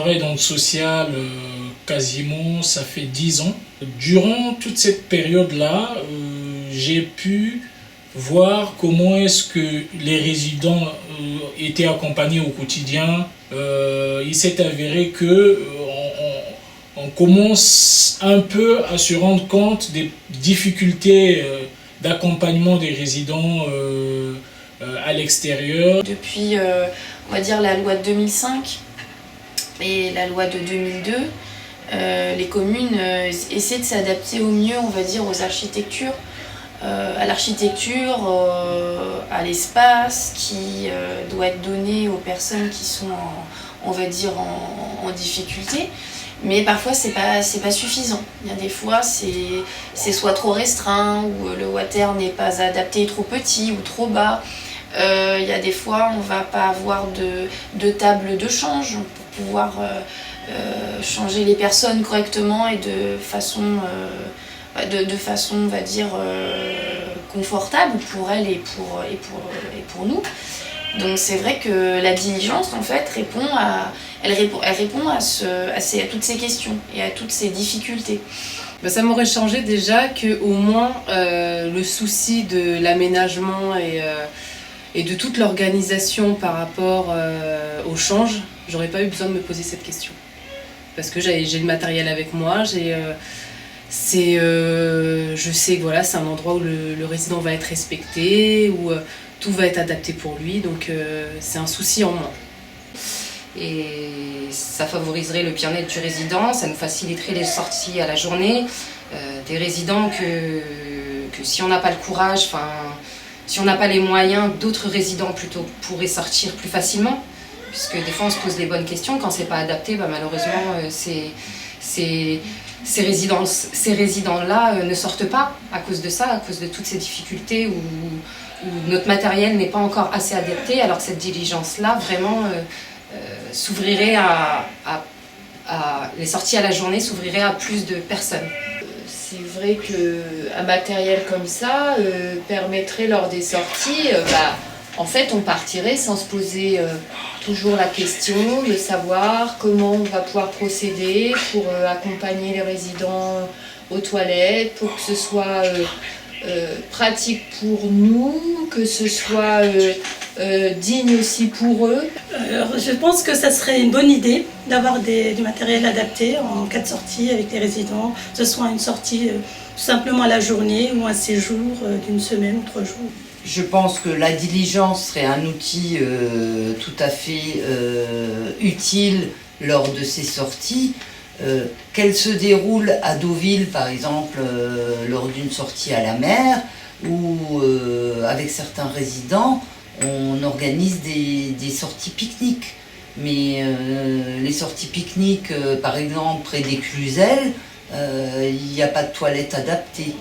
travaille dans le social quasiment, ça fait 10 ans. Durant toute cette période-là, j'ai pu voir comment est-ce que les résidents étaient accompagnés au quotidien. Il s'est avéré que on commence un peu à se rendre compte des difficultés d'accompagnement des résidents à l'extérieur. Depuis, on va dire, la loi de 2005 et la loi de 2002, les communes essaient de s'adapter au mieux, on va dire, aux architectures, à l'architecture, à l'espace qui doit être donné aux personnes qui sont, on va dire, en difficulté. Mais parfois c'est pas suffisant. Il y a des fois c'est soit trop restreint ou le water n'est pas adapté, trop petit ou trop bas. Il y a des fois on va pas avoir de table de change pour pouvoir changer les personnes correctement et de façon on va dire confortable pour elles et pour nous. Donc c'est vrai que la diligence en fait répond à toutes ces questions et à toutes ces difficultés. Ça m'aurait changé déjà qu'au moins le souci de l'aménagement et de toute l'organisation par rapport au change, j'aurais pas eu besoin de me poser cette question. Parce que j'ai le matériel avec moi, je sais que voilà, c'est un endroit où le résident va être respecté, où tout va être adapté pour lui, donc c'est un souci en moins. Et ça favoriserait le bien-être du résident, ça nous faciliterait les sorties à la journée, des résidents que si on n'a pas le courage, si on n'a pas les moyens, d'autres résidents plutôt pourraient sortir plus facilement, puisque des fois on se pose les bonnes questions, quand c'est pas adapté, malheureusement ces résidents-là ne sortent pas à cause de ça, à cause de toutes ces difficultés où notre matériel n'est pas encore assez adapté, alors que cette diligence-là vraiment s'ouvrirait les sorties à la journée s'ouvriraient à plus de personnes. C'est vrai qu'un matériel comme ça permettrait lors des sorties, en fait on partirait sans se poser toujours la question de savoir comment on va pouvoir procéder pour accompagner les résidents aux toilettes, pour que ce soit pratique pour nous, que ce soit digne aussi pour eux. Je pense que ça serait une bonne idée d'avoir du matériel adapté en cas de sortie avec les résidents, que ce soit une sortie tout simplement à la journée ou un séjour d'une semaine ou 3 jours. Je pense que la diligence serait un outil tout à fait utile lors de ces sorties. Qu'elle se déroule à Deauville, par exemple, lors d'une sortie à la mer, ou avec certains résidents, on organise des sorties pique-niques. Mais les sorties pique-niques, par exemple, près des Cluzels, il n'y a pas de toilette adaptée.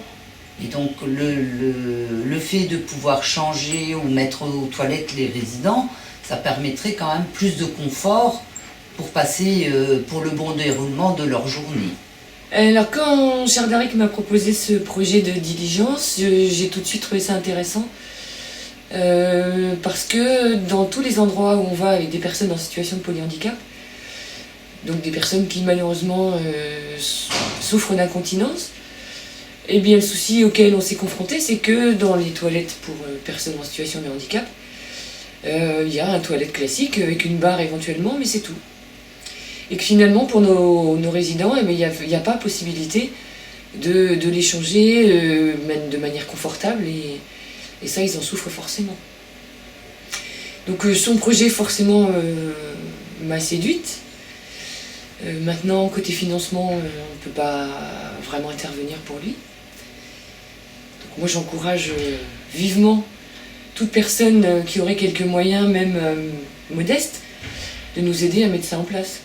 Et donc le fait de pouvoir changer ou mettre aux toilettes les résidents, ça permettrait quand même plus de confort pour passer pour le bon déroulement de leur journée. Alors quand Cherdaric m'a proposé ce projet de diligence, j'ai tout de suite trouvé ça intéressant. Parce que dans tous les endroits où on va avec des personnes en situation de polyhandicap, donc des personnes qui malheureusement souffrent d'incontinence, eh bien le souci auquel on s'est confronté, c'est que dans les toilettes pour personnes en situation de handicap, il y a un toilette classique avec une barre éventuellement, mais c'est tout. Et que finalement pour nos résidents, il n'y a pas possibilité de les changer de manière confortable, et ça ils en souffrent forcément. Donc son projet forcément m'a séduite. Maintenant côté financement, on ne peut pas vraiment intervenir pour lui. Donc moi j'encourage vivement toute personne qui aurait quelques moyens, même modestes, de nous aider à mettre ça en place.